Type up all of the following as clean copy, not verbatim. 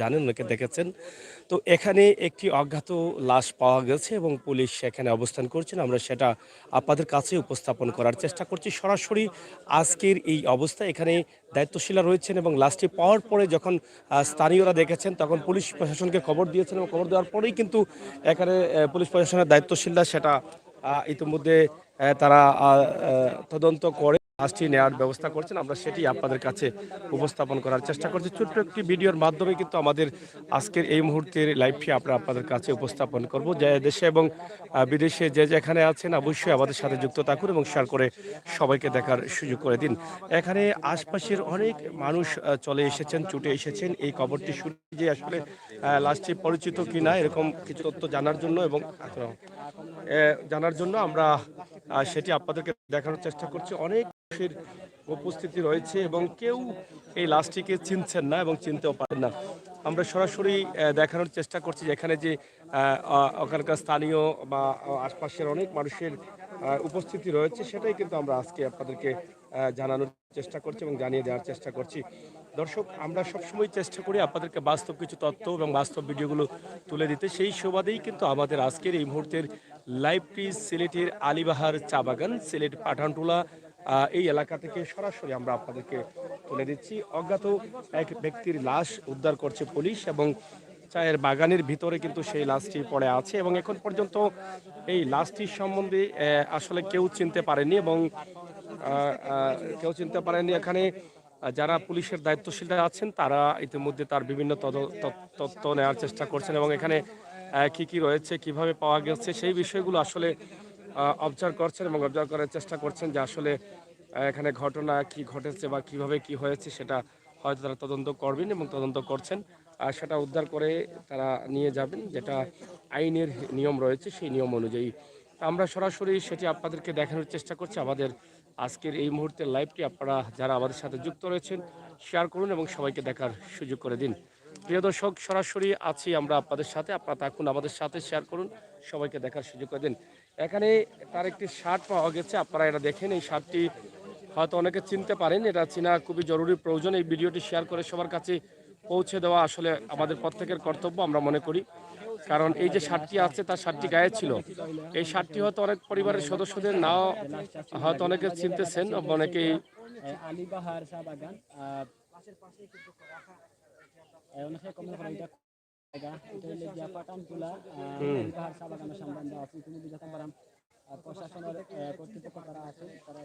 জানেন, অনেকে দেখেছেন। তো এখানে একটি অজ্ঞাত লাশ পাওয়া গেছে এবং পুলিশ সেখানে অবস্থান করছেন। আমরা সেটা আপনাদের কাছে উপস্থাপন করার চেষ্টা করছি সরাসরি। আজকের এই অবস্থা এখানে দায়িত্বশীলরা রয়েছেন এবং লাশটি পাওয়ার পরে যখন স্থানীয়রা দেখেছেন তখন পুলিশ প্রশাসনকে খবর দিয়েছেন এবং খবর দেওয়ার পরেই কিন্তু এখানে পুলিশ প্রশাসনের দায়িত্বশীলরা সেটা ইতিমধ্যে তারা তদন্ত করে লাশটি নেওয়ার ব্যবস্থা করছেন। আমরা সেটি আপনাদের কাছে উপস্থাপন করার চেষ্টা করছি ছোট্ট একটি ভিডিওর মাধ্যমে। কিন্তু আমাদের আজকের এই মুহূর্তের লাইভটি আমরা আপনাদের কাছে উপস্থাপন করব। যে দেশে এবং বিদেশে যে যেখানে আছেন অবশ্যই আমাদের সাথে যুক্ত থাকুন এবং শেয়ার করে সবাইকে দেখার সুযোগ করে দিন। এখানে আশপাশের অনেক মানুষ চলে এসেছেন, ছুটে এসেছেন এই খবরটি শুনে যে আসলে লাশটি পরিচিত কিনা এরকম কিছু তথ্য জানার জন্য এবং জানার জন্য আমরা সেটি আপনাদেরকে দেখানোর চেষ্টা করছি। অনেক মানুষের উপস্থিতি রয়েছে এবং কেউ এই লাশটিকে চিনছেন না এবং চিনতেও পারেন না। আমরা সরাসরি দেখানোর চেষ্টা করছি যে এখানে যে ওখানকার স্থানীয় বা আশপাশের অনেক মানুষের উপস্থিতি রয়েছে সেটাই কিন্তু আমরা আজকে আপনাদেরকে জানানোর চেষ্টা করছি এবং জানিয়ে দেওয়ার চেষ্টা করছি। দর্শক, আমরা সবসময় চেষ্টা করি আপনাদেরকে বাস্তব কিছু তথ্য এবং বাস্তব ভিডিওগুলো তুলে দিতে। সেই সুবাদেই কিন্তু আমাদের আজকের এই মুহূর্তের লাইভটি সিলেটের আলিবাহার চা বাগান, সিলেট পাঠানটুলা এই এলাকা থেকে সরাসরি আমরা আপনাদেরকে তুলে দিচ্ছি। অজ্ঞাত এক ব্যক্তির লাশ উদ্ধার করছে পুলিশ এবং চায়ের বাগানের ভিতরে কিন্তু সেই লাশটি পড়ে আছে এবং এখন পর্যন্ত এই লাশটির সম্বন্ধে আসলে কেউ চিনতে পারেনি এবং কেউ চিনতে পারেনি। এখানে যারা পুলিশের দায়িত্বশীলরা আছেন তারা ইতিমধ্যে তার বিভিন্ন তথ্য নেওয়ার চেষ্টা করছেন এবং এখানে কি কি রয়েছে, কিভাবে পাওয়া গেছে সেই বিষয়গুলো আসলে অবজার্ভ করছেন এবং অবজার্ভ করার চেষ্টা করছেন যে আসলে এখানে ঘটনা কি ঘটেছে বা কিভাবে কি হয়েছে সেটা হয়তো তারা তদন্ত করবেন এবং তদন্ত করছেন। আর সেটা উদ্ধার করে তারা নিয়ে যাবেন, যেটা আইনের নিয়ম রয়েছে সেই নিয়ম অনুযায়ী। আমরা সরাসরি সেটি আপনাদেরকে দেখানোর চেষ্টা করছি। আমাদের আজকের এই মুহূর্তের লাইভটি আপনারা যারা আমাদের সাথে যুক্ত রয়েছেন শেয়ার করুন এবং সবাইকে দেখার সুযোগ করে দিন। প্রিয় দর্শক, সরাসরি আছি আমরা আপনাদের সাথে, আপনারা থাকুন আমাদের সাথে, শেয়ার করুন, সবাইকে দেখার সুযোগ করে দিন। এখানে তার একটি শার্ট পাওয়া গেছে, আপনারা এটা দেখেন। এই শার্টটি হয়তো অনেকে চিনতে পারেন, এটা চেনা খুবই জরুরি প্রয়োজন। এই ভিডিওটি শেয়ার করে সবার কাছে পৌঁছে দেওয়া আসলে আমাদের প্রত্যেকের কর্তব্য আমরা মনে করি। কারণ এই যে শার্টটি আছে তার শার্টটি গায়ে ছিল। এই শার্টটি হয়তো অনেক পরিবারের সদস্যদের নাও হয়তো অনেকে চিনতেছেন, অনেকেই আলিবাহার চা বাগান পাঠানটুলা আলিবাহার চা বাগানের সম্বন্ধে আছে ইতিমধ্যে যখন প্রশাসনের কর্তৃপক্ষ তারা আছে তারা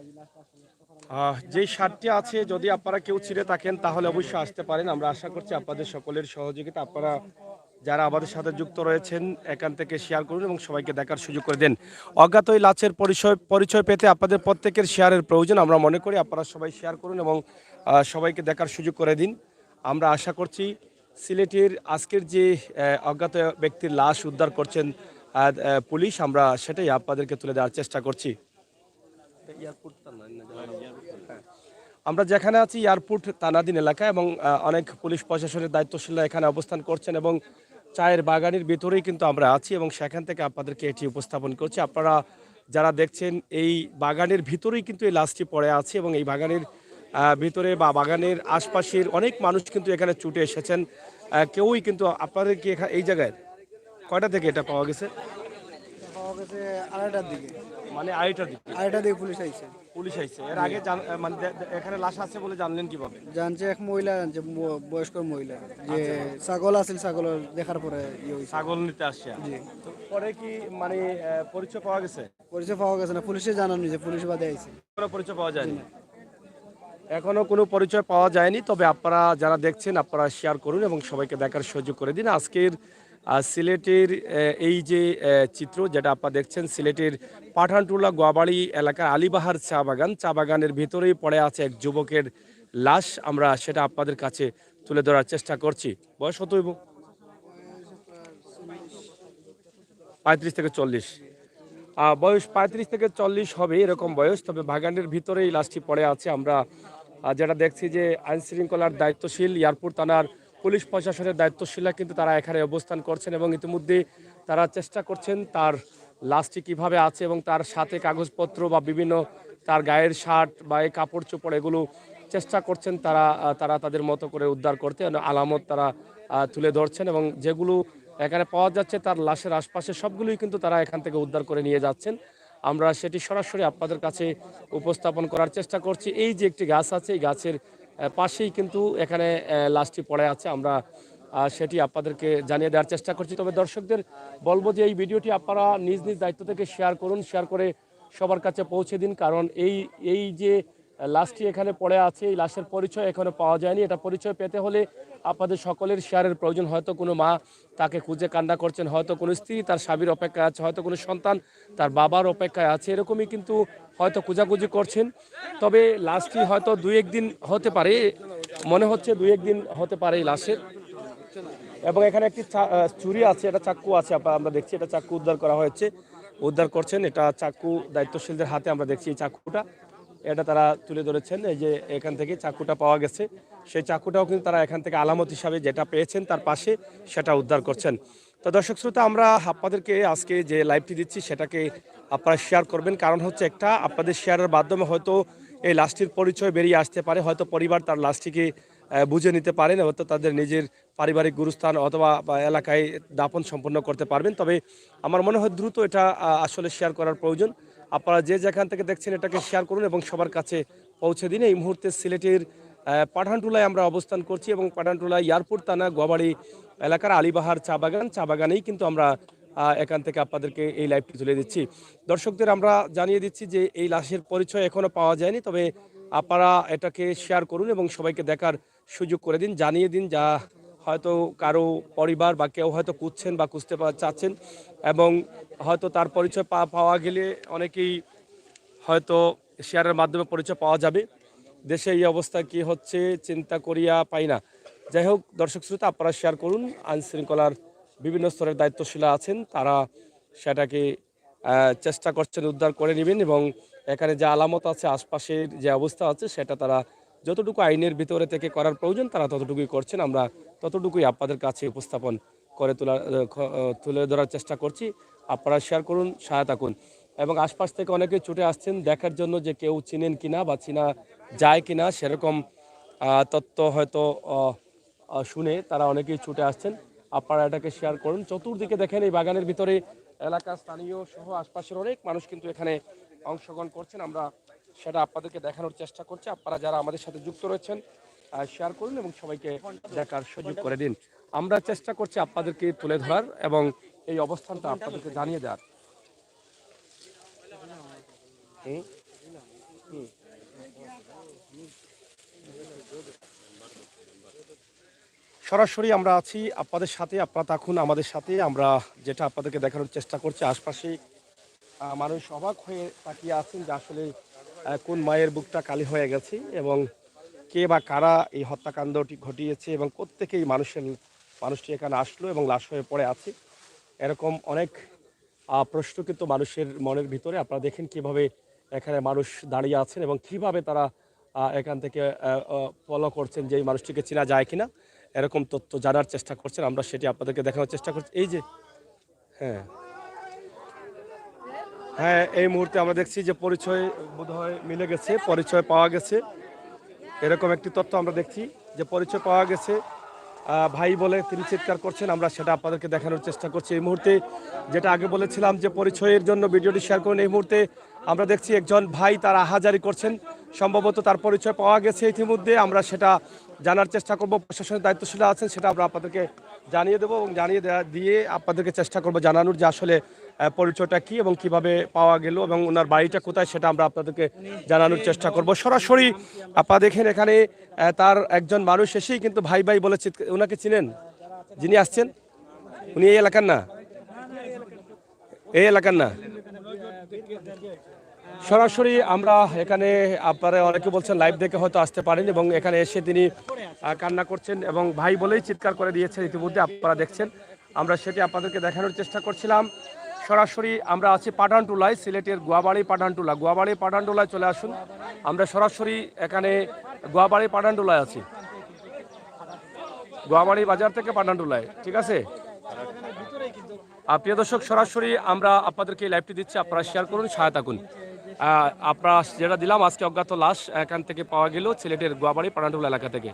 যেই শার্টটি আছে যদি আপনারা কেউ ছিঁড়ে থাকেন তাহলে অবশ্যই আসতে পারেন। আমরা আশা করছি আপনাদের সকলের সহযোগিতা আপনারা যারা আমাদের সাথে যুক্ত রয়েছেন এখান থেকে শেয়ার করুন এবং সবাইকে দেখার সুযোগ করে দেন। অজ্ঞাত এই লাশের পরিচয় পেতে আপনাদের প্রত্যেকের শেয়ারের প্রয়োজন আমরা মনে করি। আপনারা সবাই শেয়ার করুন এবং সবাইকে দেখার সুযোগ করে দিন। আমরা আশা করছি সিলেটের আজকের যে অজ্ঞাত ব্যক্তির লাশ উদ্ধার করছেন পুলিশ, আমরা সেটাই আপনাদেরকে তুলে দেওয়ার চেষ্টা করছি। আমরা যেখানে আছি এয়ারপোর্ট তানাদিন এলাকা এবং অনেক পুলিশ প্রশাসনের দায়িত্বশীলরা এখানে অবস্থান করছেন এবং চায়ের বাগানের ভিতরেই কিন্তু আমরা আছি এবং সেখান থেকে আপনাদেরকে এটি উপস্থাপন করছি। আপনারা যারা দেখছেন এই বাগানের ভিতরেই কিন্তু এই লাশটি পড়ে আছে এবং এই বাগানের ভিতরে বা বাগানের আশপাশের অনেক মানুষ কিন্তু এখানে ছুটে এসেছেন। কেউই কিন্তু আপনাদের কি এই জায়গায় কয়টা থেকে এটা পাওয়া গেছে? পাওয়া গেছে আড়াইটার দিকে, মানে আড়াইটার দিকে পুলিশ আইছে। পুলিশ আইছে। এর আগে মানে এখানে লাশ আছে বলে জানলেন কিভাবে? জানছে এক মহিলা জানছে, বয়স্ক মহিলা যে ছাগল আছে, ছাগল দেখার পরে ছাগল নিতে আসছে। তো পরে কি মানে পরিচয় পাওয়া গেছে? পরিচয় পাওয়া গেছে না, পুলিশে জানানো যে পুলিশ বাদে আইছে, কোনো পরিচয় পাওয়া যায়নি, এখনো কোনো পরিচয় পাওয়া যায়নি। তবে আপনারা যারা দেখছেন আপনারা শেয়ার করুন এবং সবাইকে দেখার সুযোগ করে দিন। আজকের সিলেটের এই যে চিত্র যেটা আপনারা দেখছেন, সিলেটের পাঠানটুলা গোয়াবাড়ি এলাকার আলিবাহার চা বাগানের ভিতরেই পড়ে আছে এক যুবকের লাশ। আমরা সেটা আপনাদের কাছে তুলে ধরার চেষ্টা করছি। বয়স কত হইব? 35 থেকে 40 বয়স, 35 থেকে 40 হবে এরকম বয়স। তবে বাগানের ভিতরেই লাশটি পড়ে আছে। আমরা যেটা দেখছি যে আইন শৃঙ্খলার দায়িত্বশীল এয়ারপোর্ট থানার পুলিশ প্রশাসনের দায়িত্বশীলরা কিন্তু তারা এখানে অবস্থান করছেন এবং ইতিমধ্যে তারা চেষ্টা করছেন তার লাশটি কিভাবে আছে এবং তার সাথে কাগজপত্র বা বিভিন্ন তার গায়ের শার্ট বা এই কাপড় চোপড় এগুলো চেষ্টা করছেন তারা তাদের মতো করে উদ্ধার করতে, আলামত তারা তুলে ধরছেন এবং যেগুলো এখানে পাওয়া যাচ্ছে তার লাশের আশপাশে সবগুলোই কিন্তু তারা এখান থেকে উদ্ধার করে নিয়ে যাচ্ছেন। আমরা সেটি সরাসরি আপনাদের কাছে উপস্থাপন করার চেষ্টা করছি। এই যে একটি গাছ আছে, এই গাছের পাশেই কিন্তু এখানে লাশটি পড়ে আছে। আমরা সেটি আপনাদেরকে জানিয়ে দেওয়ার চেষ্টা করছি। তবে দর্শকদের বলবো যে এই ভিডিওটি আপনারা নিজ নিজ দায়িত্ব থেকে শেয়ার করুন, শেয়ার করে সবার কাছে পৌঁছে দিন। কারণ এই যে লাশটি এখানে পড়ে আছে, এই লাশের পরিচয় এখনো পাওয়া যায়নি। এটা পরিচয় পেতে হলে আপনাদের সকলের শেয়ারের প্রয়োজন। হয়তো কোনো মা তাকে খুঁজে কান্না করছেন, হয়তো কোনো স্ত্রী তার স্বামীর অপেক্ষায় আছে, হয়তো কোনো সন্তান তার বাবার অপেক্ষায় আছে, এরকমই কিন্তু হয়তো খোঁজাখুঁজি করছেন। তবে লাশটি হয়তো 2-1 দিন হতে পারে, মনে হচ্ছে 2-1 দিন হতে পারে এই লাশের। এবং এখানে একটি চুরি আছে, এটা চাক্কু আছে, আমরা দেখছি এটা চাক্কু উদ্ধার করা হয়েছে, উদ্ধার করছেন। এটা চাক্কু দায়িত্বশীলদের হাতে আমরা দেখছি এই চাক্কুটা, এটা তারা তুলে ধরেছেন। এই যে এখান থেকে চাকুটা পাওয়া গেছে, সেই চাকুটাও কিন্তু তারা এখান থেকে আলামত হিসাবে যেটা পেয়েছেন তার পাশে সেটা উদ্ধার করছেন। তো দর্শক শ্রোতা, আমরা আপনাদেরকে আজকে যে লাইভটি দিচ্ছি সেটাকে আপনারা শেয়ার করবেন। কারণ হচ্ছে একটা, আপনাদের শেয়ারের মাধ্যমে হয়তো এই লাশটির পরিচয় বেরিয়ে আসতে পারে, হয়তো পরিবার তার লাশটিকে বুঝে নিতে পারেন, হয়তো তাদের নিজের পারিবারিক গুরুস্থান অথবা এলাকায় দাফন সম্পন্ন করতে পারবেন। তবে আমার মনে হয় দ্রুত এটা আসলে শেয়ার করার প্রয়োজন। আপনারা যে যেখান থেকে দেখছেন এটাকে শেয়ার করুন এবং সবার কাছে পৌঁছে দিন। এই মুহূর্তে সিলেটের পাঠানটুলায় আমরা অবস্থান করছি এবং পাঠানটুলা এয়ারপোর্ট থানা গোয়াবাড়ি এলাকার আলীবাহার চা বাগানেই কিন্তু আমরা এখান থেকে আপনাদেরকে এই লাইভটি তুলে দিচ্ছি। দর্শকদের আমরা জানিয়ে দিচ্ছি যে এই লাশের পরিচয় এখনো পাওয়া যায়নি, তবে আপনারা এটাকে শেয়ার করুন এবং সবাইকে দেখার সুযোগ করে দিন, জানিয়ে দিন, যা হয়তো কারো পরিবার বা কেউ হয়তো খুঁজছেন বা খুঁজতে চাচ্ছেন এবং হয়তো তার পরিচয় পাওয়া গেলে অনেকেই হয়তো শেয়ারের মাধ্যমে পরিচয় পাওয়া যাবে। দেশে এই অবস্থা কি হচ্ছে চিন্তা করিয়া পাই না। যাই হোক দর্শক শ্রোতা, আপনারা শেয়ার করুন। আইনশৃঙ্খলার বিভিন্ন স্তরের দায়িত্বশীল আছেন, তারা সেটাকে চেষ্টা করছেন উদ্ধার করে নেবেন এবং এখানে যে আলামত আছে, আশপাশের যে অবস্থা আছে, সেটা তারা যতটুকু আইনের ভিতরে থেকে করার প্রয়োজন তারা ততটুকুই করছেন। আমরা ততটুকুই আপনাদের কাছে উপস্থাপন করে তুলে ধরার চেষ্টা করছি। আপনারা শেয়ার করুন, সহায়তা করুন এবং আশপাশ থেকে অনেকে ছুটে আসছেন দেখার জন্য যে কেউ চিনেন কিনা বা চিনা যায় কিনা, সেরকম তথ্য হয়তো শুনে তারা অনেকেই ছুটে আসছেন। আপনারা এটাকে শেয়ার করুন। চতুর্দিকে দেখেন এই বাগানের ভিতরে এলাকার স্থানীয় সহ আশপাশের অনেক মানুষ কিন্তু এখানে অংশগ্রহণ করছেন। আমরা সেটা আপনাদেরকে দেখানোর চেষ্টা করছি। আপনারা যারা আমাদের সাথে যুক্ত রয়েছেন শেয়ার করুন এবং সবাইকে দেখার সুযোগ করে দিন। আমরা চেষ্টা করছি আপনাদেরকে তুলে ধরার এবং এই অবস্থানটা আপনাদেরকে জানিয়ে দেওয়ার। সরাসরি আমরা আছি আপনাদের সাথে, আপনারা থাকুন আমাদের সাথে। আমরা যেটা আপনাদেরকে দেখানোর চেষ্টা করছি, আশপাশে মানুষ অবাক হয়ে তাকিয়ে আছেন যে আসলে কোন মায়ের বুকটা কালি হয়ে গেছে এবং কে বা কারা এই হত্যাকাণ্ডটি ঘটিয়েছে এবং প্রত্যেকেই মানুষটি এখানে আসলো এবং লাশ হয়ে পড়ে আছে, এরকম অনেক প্রশ্ন কিন্তু মানুষের মনের ভিতরে। আপনারা দেখেন কিভাবে এখানে মানুষ দাঁড়িয়ে আছেন এবং কিভাবে তারা এখান থেকে ফলো করছেন যে এই মানুষটিকে চেনা যায় কিনা, এরকম তথ্য জানার চেষ্টা করছেন। আমরা সেটি আপনাদেরকে দেখানোর চেষ্টা করছি। এই যে হ্যাঁ, এই মুহূর্তে আমরা দেখছি যে পরিচয় বোধহয় মিলে গেছে, পরিচয় পাওয়া গেছে, এরকম একটি তথ্য আমরা দেখছি যে পরিচয় পাওয়া গেছে। ভাই বলে তিনি চিৎকার করছেন, আমরা সেটা আপনাদেরকে দেখানোর চেষ্টা করছি। এই মুহূর্তে যেটা আগে বলেছিলাম যে পরিচয়ের জন্য ভিডিওটি শেয়ার করুন, এই মুহূর্তে আমরা দেখছি একজন ভাই তার আহাজারি করছেন, সম্ভবত তার পরিচয় পাওয়া গেছে ইতিমধ্যে। আমরা সেটা জানার চেষ্টা করব, প্রশাসনের দায়িত্বশীল আছেন সেটা আমরা আপনাদেরকে জানিয়ে দেবো এবং জানিয়ে দিয়ে আপনাদেরকে চেষ্টা করব জানানোর যে আসলে পরিচয়টা কি এবং কিভাবে পাওয়া গেল এবং ওনার বাড়িটা কোথায় সেটা আমরা আপনাদেরকে জানানোর চেষ্টা করব। সরাসরি আপনারা দেখেন এখানে তার একজন মানুষ এসেই কিন্তু ভাই ভাই বলে ওনাকে চিনেন, যিনি আসছেন উনি এই এলাকার না, এই এলাকার না। সরাসরি আমরা এখানে, আপনারা অনেকে বলছেন লাইভ দেখে হয়তো আসতে পারেন এবং এখানে এসে তিনি কান্না করছেন এবং ভাই বলেই চিৎকার করে দিয়েছেন ইতিমধ্যে, আপনারা দেখছেন। আমরা সেটি আপনাদেরকে দেখানোর চেষ্টা করছিলাম। সরাসরি আমরা আছি পাঠানটুলায়, সিলেটের গোয়াবাড়ি পাঠানটুলায় চলে আসুন। আমরা সরাসরি এখানে গোয়াবাড়ি পাঠানটুলায় আছি, গোয়াবাড়ি বাজার থেকে পাঠানটুলায়, ঠিক আছে। প্রিয় দর্শক, সরাসরি আমরা আপনাদেরকে লাইভটি দিচ্ছি, আপনারা শেয়ার করুন, সহায়তা করুন। আপনারা যেটা দিলাম আজকে অজ্ঞাত লাশ এখান থেকে পাওয়া গেল সিলেটের গোয়াবাড়ি পাঠানটুলা এলাকা থেকে।